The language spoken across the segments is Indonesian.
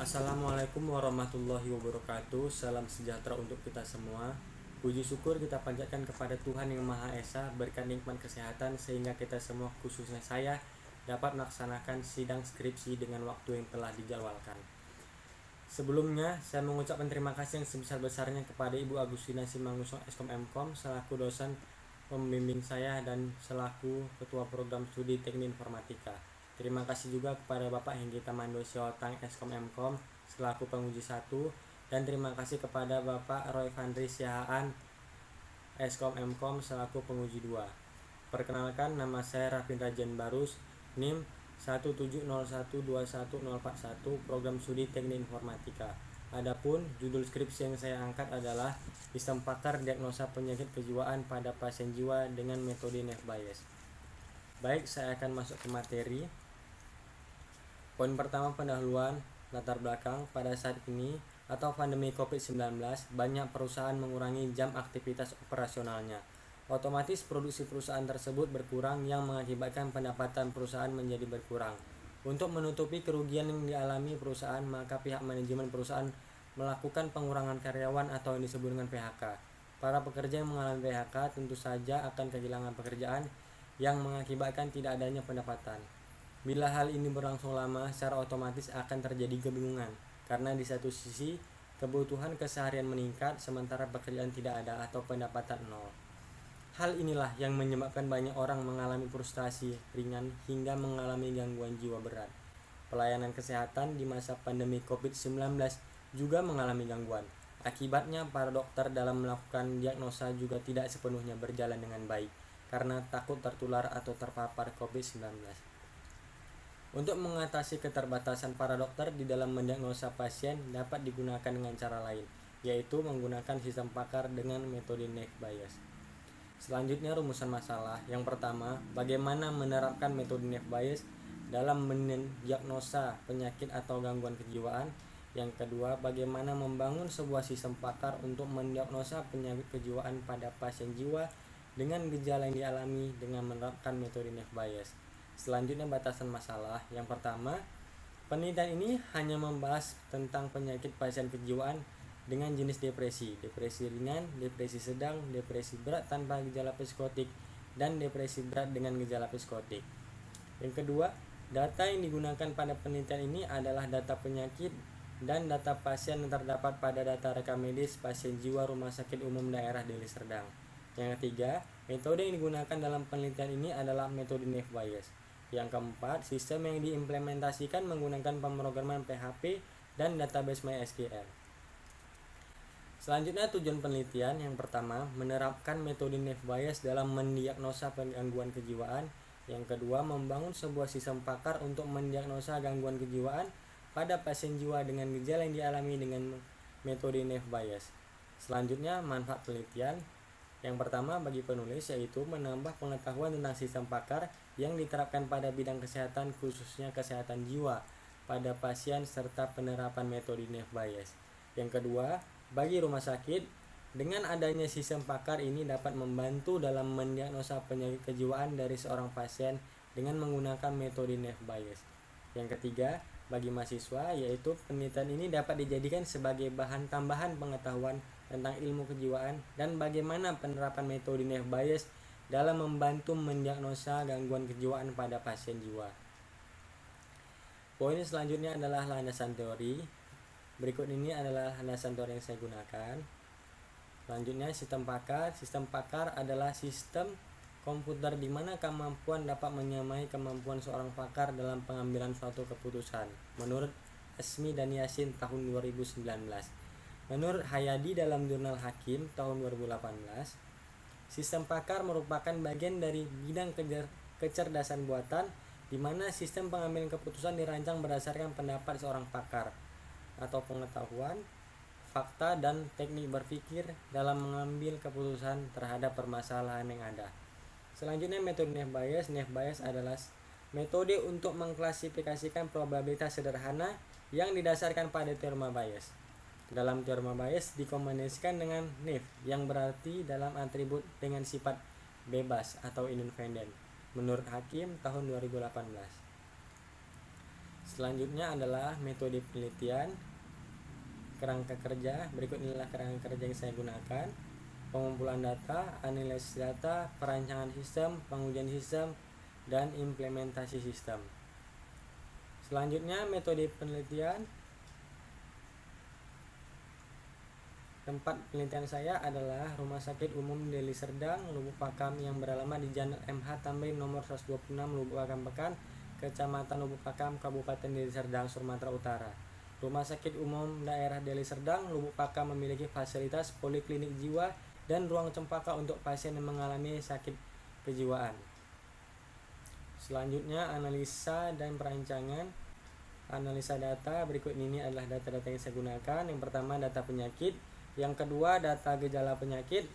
Assalamualaikum warahmatullahi wabarakatuh. Salam sejahtera untuk kita semua. Puji syukur kita panjatkan kepada Tuhan Yang Maha Esa, berkat nikmat kesehatan sehingga kita semua, khususnya saya, dapat melaksanakan sidang skripsi dengan waktu yang telah dijadwalkan. Sebelumnya, saya mengucapkan terima kasih yang sebesar-besarnya kepada Ibu Agustina Simangunsong Eskom Mkom selaku dosen pembimbing saya dan selaku Ketua Program Studi Teknik Informatika. Terima kasih juga kepada Bapak Hengki Tamando Siotang Eskom Mkom selaku penguji 1, dan terima kasih kepada Bapak Roy Fandri Siahaan Eskom Mkom selaku penguji 2. Perkenalkan, nama saya Rafin Rajan Barus, NIM 170121041, Program Studi Teknik Informatika. Adapun judul skripsi yang saya angkat adalah Sistem Pakar Diagnosa Penyakit Kejiwaan pada Pasien Jiwa dengan Metode Naive Bayes. Baik, saya akan masuk ke materi. Poin pertama, pendahuluan latar belakang. Pada saat ini atau pandemi COVID-19, banyak perusahaan mengurangi jam aktivitas operasionalnya. Otomatis produksi perusahaan tersebut berkurang yang mengakibatkan pendapatan perusahaan menjadi berkurang. Untuk menutupi kerugian yang dialami perusahaan, maka pihak manajemen perusahaan melakukan pengurangan karyawan atau yang disebut dengan PHK. Para pekerja yang mengalami PHK tentu saja akan kehilangan pekerjaan yang mengakibatkan tidak adanya pendapatan. Bila hal ini berlangsung lama, secara otomatis akan terjadi kebingungan, karena di satu sisi kebutuhan keseharian meningkat sementara pekerjaan tidak ada atau pendapatan nol. Hal inilah yang menyebabkan banyak orang mengalami frustasi ringan hingga mengalami gangguan jiwa berat. Pelayanan kesehatan di masa pandemi COVID-19 juga mengalami gangguan. Akibatnya para dokter dalam melakukan diagnosa juga tidak sepenuhnya berjalan dengan baik karena takut tertular atau terpapar COVID-19. Untuk mengatasi keterbatasan para dokter di dalam mendiagnosa pasien dapat digunakan dengan cara lain, yaitu menggunakan sistem pakar dengan metode Naive Bayes. Selanjutnya, rumusan masalah. Yang pertama, bagaimana menerapkan metode Naive Bayes dalam mendiagnosa penyakit atau gangguan kejiwaan. Yang kedua, bagaimana membangun sebuah sistem pakar untuk mendiagnosa penyakit kejiwaan pada pasien jiwa dengan gejala yang dialami dengan menerapkan metode Naive Bayes. Selanjutnya, batasan masalah. Yang pertama, penelitian ini hanya membahas tentang penyakit pasien kejiwaan dengan jenis depresi ringan, depresi sedang, depresi berat tanpa gejala psikotik, dan depresi berat dengan gejala psikotik. Yang kedua, data yang digunakan pada penelitian ini adalah data penyakit dan data pasien yang terdapat pada data rekam medis pasien jiwa Rumah Sakit Umum Daerah Deli Serdang. Yang ketiga, metode yang digunakan dalam penelitian ini adalah metode Naive Bayes. Yang keempat, sistem yang diimplementasikan menggunakan pemrograman PHP dan database MySQL. Selanjutnya, tujuan penelitian. Yang pertama, menerapkan metode Naive Bayes dalam mendiagnosa gangguan kejiwaan. Yang kedua, membangun sebuah sistem pakar untuk mendiagnosa gangguan kejiwaan pada pasien jiwa dengan gejala yang dialami dengan metode Naive Bayes. Selanjutnya, manfaat penelitian. Yang pertama, bagi penulis, yaitu menambah pengetahuan tentang sistem pakar yang diterapkan pada bidang kesehatan, khususnya kesehatan jiwa pada pasien serta penerapan metode Naive Bayes. Yang kedua, bagi rumah sakit, dengan adanya sistem pakar ini dapat membantu dalam mendiagnosa penyakit kejiwaan dari seorang pasien dengan menggunakan metode Naive Bayes. Yang ketiga, bagi mahasiswa, yaitu penelitian ini dapat dijadikan sebagai bahan tambahan pengetahuan tentang ilmu kejiwaan dan bagaimana penerapan metode Naive Bayes dalam membantu mendiagnosa gangguan kejiwaan pada pasien jiwa. Poin selanjutnya adalah landasan teori. Berikut ini adalah landasan teori yang saya gunakan. Selanjutnya, sistem pakar. Sistem pakar adalah sistem komputer di mana kemampuan dapat menyamai kemampuan seorang pakar dalam pengambilan suatu keputusan, menurut Esmi dan Yasin tahun 2019. Menurut Hayadi dalam jurnal Hakim tahun 2018, sistem pakar merupakan bagian dari bidang kecerdasan buatan di mana sistem pengambilan keputusan dirancang berdasarkan pendapat seorang pakar atau pengetahuan, fakta, dan teknik berpikir dalam mengambil keputusan terhadap permasalahan yang ada. Selanjutnya, metode Naive Bayes. Naive Bayes adalah metode untuk mengklasifikasikan probabilitas sederhana yang didasarkan pada teorema Bayes. Dalam teorema Bayes dikombinasikan dengan Naive yang berarti dalam atribut dengan sifat bebas atau independen, menurut Hakim tahun 2018. Selanjutnya adalah metode penelitian, kerangka kerja. Berikut inilah kerangka kerja yang saya gunakan: pengumpulan data, analisis data, perancangan sistem, pengujian sistem, dan implementasi sistem. Selanjutnya metode penelitian. Tempat penelitian saya adalah Rumah Sakit Umum Deli Serdang, Lubuk Pakam, yang beralamat di Jalan MH Tamrin nomor 126, Lubuk Pakam Pekan, Kecamatan Lubuk Pakam, Kabupaten Deli Serdang, Sumatera Utara. Rumah Sakit Umum Daerah Deli Serdang, Lubuk Pakam memiliki fasilitas poliklinik jiwa dan ruang cempaka untuk pasien yang mengalami sakit kejiwaan. Selanjutnya analisa dan perancangan. Analisa data. Berikut ini adalah data-data yang saya gunakan. Yang pertama data penyakit, yang kedua data gejala penyakit,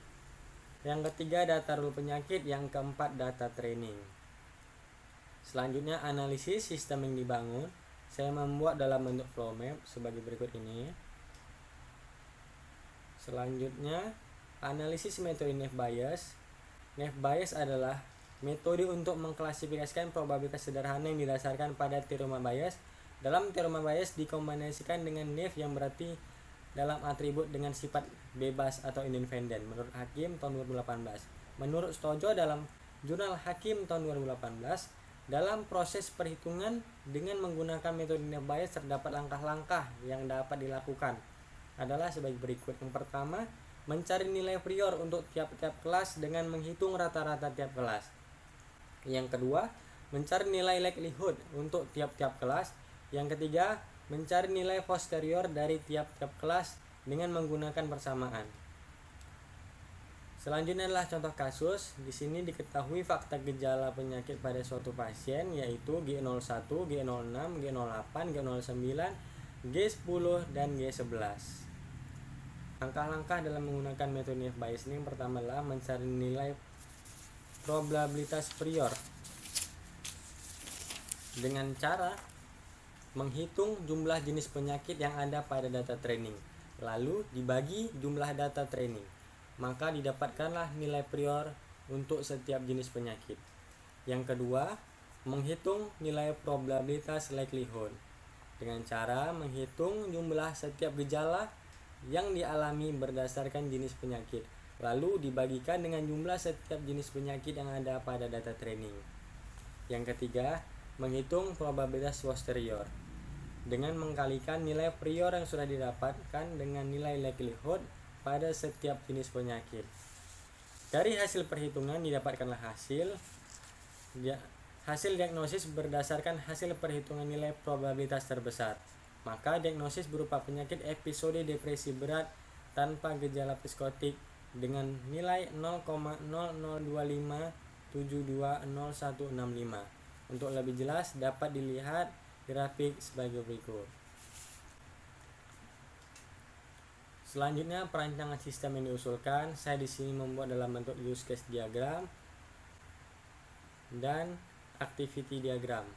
yang ketiga data rule penyakit, yang keempat data training. Selanjutnya analisis sistem yang dibangun. Saya membuat dalam bentuk flow map sebagai berikut ini. Selanjutnya analisis metode Naive Bayes. Naive Bayes adalah metode untuk mengklasifikasikan probabilitas sederhana yang didasarkan pada teorema Bayes. Dalam teorema Bayes dikombinasikan dengan Naive yang berarti dalam atribut dengan sifat bebas atau independen menurut Hakim tahun 2018. Menurut Stojo dalam Jurnal Hakim tahun 2018, dalam proses perhitungan dengan menggunakan metode Naive Bayes terdapat langkah-langkah yang dapat dilakukan adalah sebagai berikut. Yang pertama, mencari nilai prior untuk tiap-tiap kelas dengan menghitung rata-rata tiap kelas. Yang kedua, mencari nilai likelihood untuk tiap-tiap kelas. Yang ketiga, mencari nilai posterior dari tiap-tiap kelas dengan menggunakan persamaan. Selanjutnya adalah contoh kasus. Di sini diketahui fakta gejala penyakit pada suatu pasien yaitu G01, G06, G08, G09, G10, dan G11. Langkah-langkah dalam menggunakan metode Naive Bayes ini, yang pertama adalah mencari nilai probabilitas prior dengan cara menghitung jumlah jenis penyakit yang ada pada data training, lalu dibagi jumlah data training, maka didapatkanlah nilai prior untuk setiap jenis penyakit. Yang kedua, menghitung nilai probabilitas likelihood dengan cara menghitung jumlah setiap gejala yang dialami berdasarkan jenis penyakit, lalu dibagikan dengan jumlah setiap jenis penyakit yang ada pada data training. Yang ketiga, menghitung probabilitas posterior dengan mengkalikan nilai prior yang sudah didapatkan dengan nilai likelihood pada setiap jenis penyakit. Dari hasil perhitungan didapatkanlah hasil diagnosis berdasarkan hasil perhitungan nilai probabilitas terbesar. Maka diagnosis berupa penyakit episode depresi berat tanpa gejala psikotik dengan nilai 0,0025720165. Untuk lebih jelas dapat dilihat grafik sebagai berikut. Selanjutnya perancangan sistem yang diusulkan. Saya di sini membuat dalam bentuk use case diagram dan activity diagram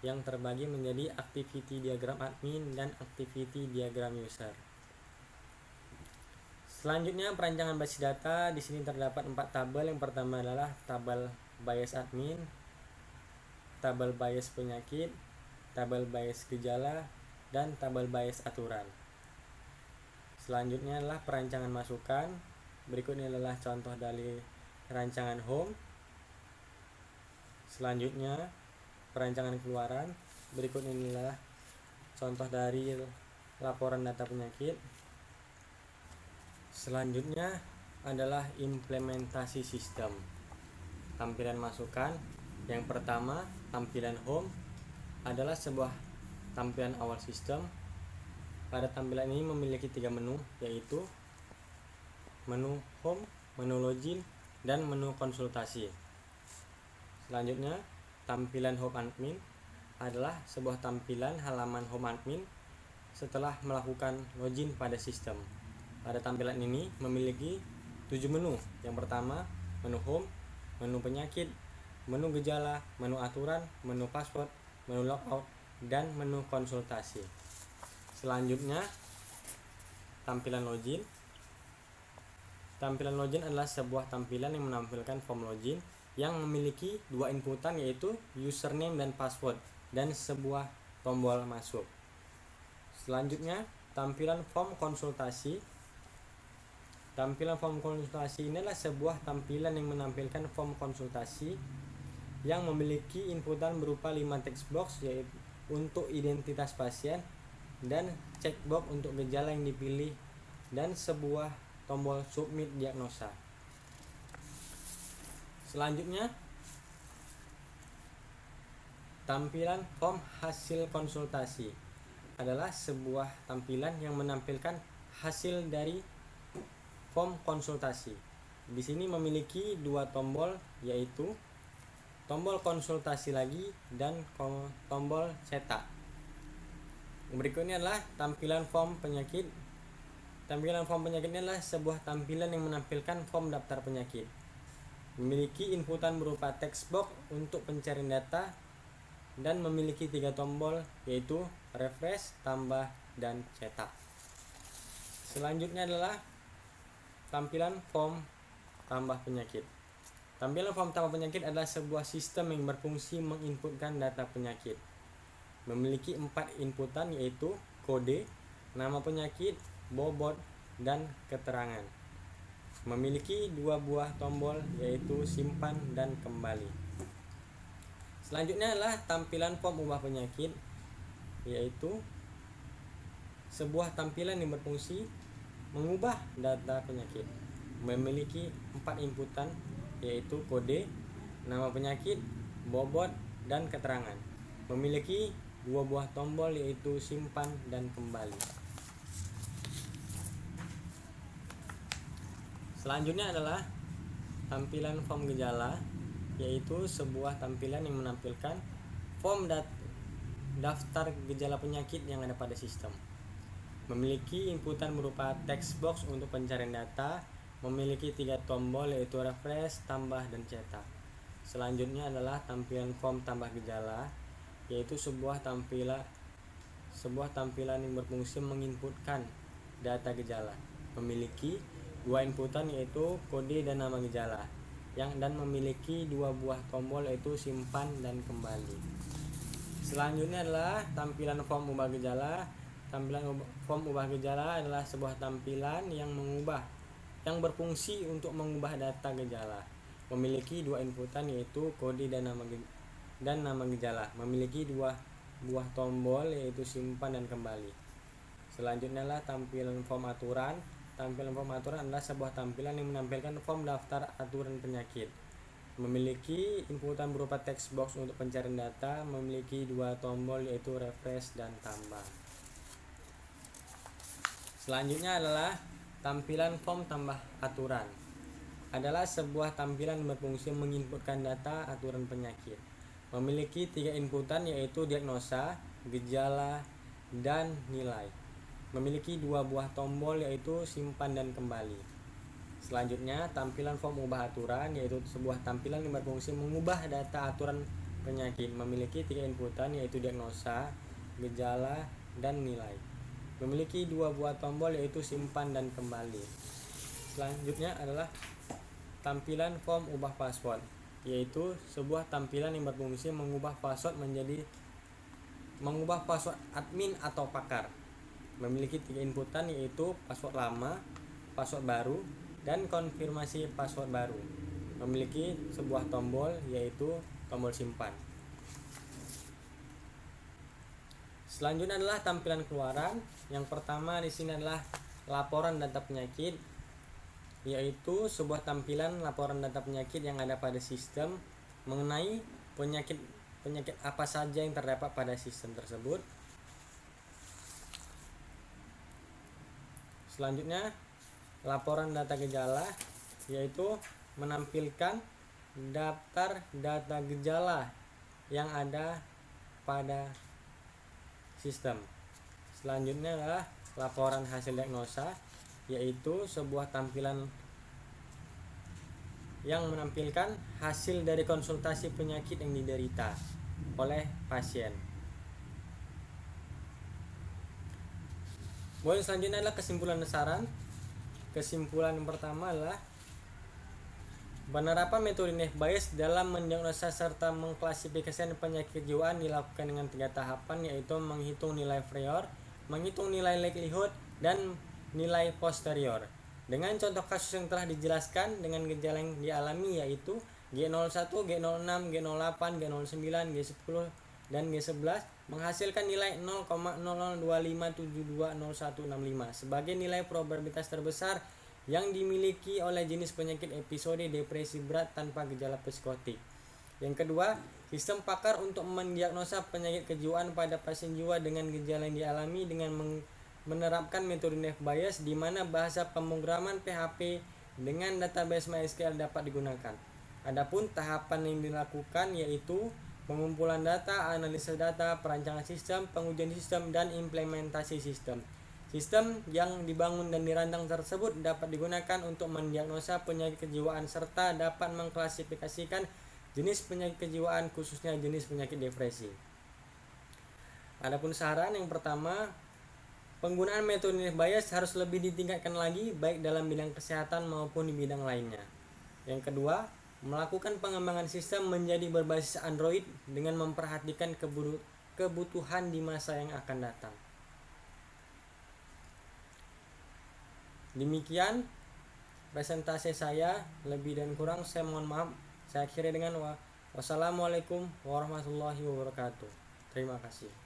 yang terbagi menjadi activity diagram admin dan activity diagram user. Selanjutnya perancangan basis data. Di sini terdapat 4 tabel. Yang pertama adalah tabel bias admin, tabel bias penyakit, tabel bias gejala, dan tabel bias aturan. Selanjutnya adalah perancangan masukan. Berikut ini adalah contoh dari rancangan home. Selanjutnya perancangan keluaran. Berikut ini adalah contoh dari laporan data penyakit. Selanjutnya adalah implementasi sistem. Tampilan masukan. Yang pertama, tampilan home adalah sebuah tampilan awal sistem. Pada tampilan ini memiliki 3 menu, yaitu menu home, menu login, dan menu konsultasi. Selanjutnya, tampilan home admin adalah sebuah tampilan halaman home admin setelah melakukan login pada sistem. Pada tampilan ini memiliki 7 menu. Yang pertama, menu home, menu penyakit, menu gejala, menu aturan, menu password, menu logout, dan menu konsultasi. Selanjutnya, tampilan login. Tampilan login adalah sebuah tampilan yang menampilkan form login yang memiliki 2 inputan, yaitu username dan password, dan sebuah tombol masuk. Selanjutnya, tampilan form konsultasi. Tampilan form konsultasi ini adalah sebuah tampilan yang menampilkan form konsultasi yang memiliki inputan berupa 5 text box, yaitu untuk identitas pasien dan checkbox untuk gejala yang dipilih dan sebuah tombol submit diagnosa. Selanjutnya, tampilan form hasil konsultasi adalah sebuah tampilan yang menampilkan hasil dari form konsultasi. Di sini memiliki 2 tombol, yaitu tombol konsultasi lagi dan tombol cetak. Berikutnya adalah tampilan form penyakit. Tampilan form penyakit ini adalah sebuah tampilan yang menampilkan form daftar penyakit. Memiliki inputan berupa text box untuk pencarian data dan memiliki 3 tombol, yaitu refresh, tambah, dan cetak. Selanjutnya adalah tampilan form tambah penyakit. Tampilan form tambah penyakit adalah sebuah sistem yang berfungsi menginputkan data penyakit. Memiliki 4 inputan, yaitu kode, nama penyakit, bobot, dan keterangan. Memiliki 2 buah tombol, yaitu simpan dan kembali. Selanjutnya adalah tampilan form ubah penyakit, yaitu sebuah tampilan yang berfungsi mengubah data penyakit. Memiliki 4 inputan, yaitu kode, nama penyakit, bobot, dan keterangan. Memiliki 2 buah tombol, yaitu simpan dan kembali. Selanjutnya adalah tampilan form gejala, yaitu sebuah tampilan yang menampilkan form daftar gejala penyakit yang ada pada sistem. Memiliki inputan berupa text box untuk pencarian data. Memiliki 3 tombol, yaitu refresh, tambah, dan cetak. Selanjutnya adalah tampilan form tambah gejala, yaitu sebuah tampilan yang berfungsi menginputkan data gejala. Memiliki 2 inputan, yaitu kode dan nama gejala, dan memiliki 2 buah tombol, yaitu simpan dan kembali. Selanjutnya adalah tampilan form ubah gejala. Tampilan form ubah gejala adalah sebuah tampilan yang berfungsi untuk mengubah data gejala. Memiliki 2 inputan, yaitu kode dan nama gejala. Memiliki 2 buah tombol, yaitu simpan dan kembali. Selanjutnya adalah tampilan form aturan. Tampilan form aturan adalah sebuah tampilan yang menampilkan form daftar aturan penyakit. Memiliki inputan berupa text box untuk pencarian data. Memiliki 2 tombol, yaitu refresh dan tambah. Selanjutnya adalah tampilan form tambah aturan. Adalah sebuah tampilan yang berfungsi menginputkan data aturan penyakit. Memiliki 3 inputan, yaitu diagnosa, gejala, dan nilai. Memiliki 2 buah tombol, yaitu simpan dan kembali. Selanjutnya, tampilan form ubah aturan, yaitu sebuah tampilan yang berfungsi mengubah data aturan penyakit. Memiliki 3 inputan, yaitu diagnosa, gejala, dan nilai. Memiliki 2 buah tombol, yaitu simpan dan kembali. Selanjutnya adalah tampilan form ubah password, yaitu sebuah tampilan yang berfungsi mengubah password admin atau pakar. Memiliki 3 inputan, yaitu password lama, password baru, dan konfirmasi password baru. Memiliki sebuah tombol, yaitu tombol simpan. Selanjutnya adalah tampilan keluaran. Yang pertama di sini adalah laporan data penyakit, yaitu sebuah tampilan laporan data penyakit yang ada pada sistem mengenai penyakit apa saja yang terdapat pada sistem tersebut. Selanjutnya, laporan data gejala, yaitu menampilkan daftar data gejala yang ada pada sistem. Selanjutnya adalah laporan hasil diagnosa, yaitu sebuah tampilan yang menampilkan hasil dari konsultasi penyakit yang diderita oleh pasien. Poin selanjutnya adalah kesimpulan dan saran. Kesimpulan yang pertama adalah Penerapan metode Nef Bayes dalam mendiagnosa serta mengklasifikasikan penyakit kejiwaan dilakukan dengan 3 tahapan, yaitu menghitung nilai prior, menghitung nilai likelihood, dan nilai posterior. Dengan contoh kasus yang telah dijelaskan dengan gejala yang dialami yaitu G01, G06, G08, G09, G10, dan G11 menghasilkan nilai 0,0025720165 sebagai nilai probabilitas terbesar yang dimiliki oleh jenis penyakit episode depresi berat tanpa gejala psikotik. Yang kedua, sistem pakar untuk mendiagnosa penyakit kejiwaan pada pasien jiwa dengan gejala yang dialami dengan menerapkan metode Nef Bayes, di mana bahasa pemrograman PHP dengan database MySQL dapat digunakan. Adapun tahapan yang dilakukan yaitu pengumpulan data, analisa data, perancangan sistem, pengujian sistem, dan implementasi sistem. Sistem yang dibangun dan dirancang tersebut dapat digunakan untuk mendiagnosa penyakit kejiwaan serta dapat mengklasifikasikan jenis penyakit kejiwaan, khususnya jenis penyakit depresi. Adapun saran yang pertama, penggunaan metode Nef Bayes harus lebih ditingkatkan lagi baik dalam bidang kesehatan maupun di bidang lainnya. Yang kedua, melakukan pengembangan sistem menjadi berbasis Android dengan memperhatikan kebutuhan di masa yang akan datang. Demikian presentasi saya, lebih dan kurang saya mohon maaf. Saya akhiri dengan wassalamualaikum warahmatullahi wabarakatuh. Terima kasih.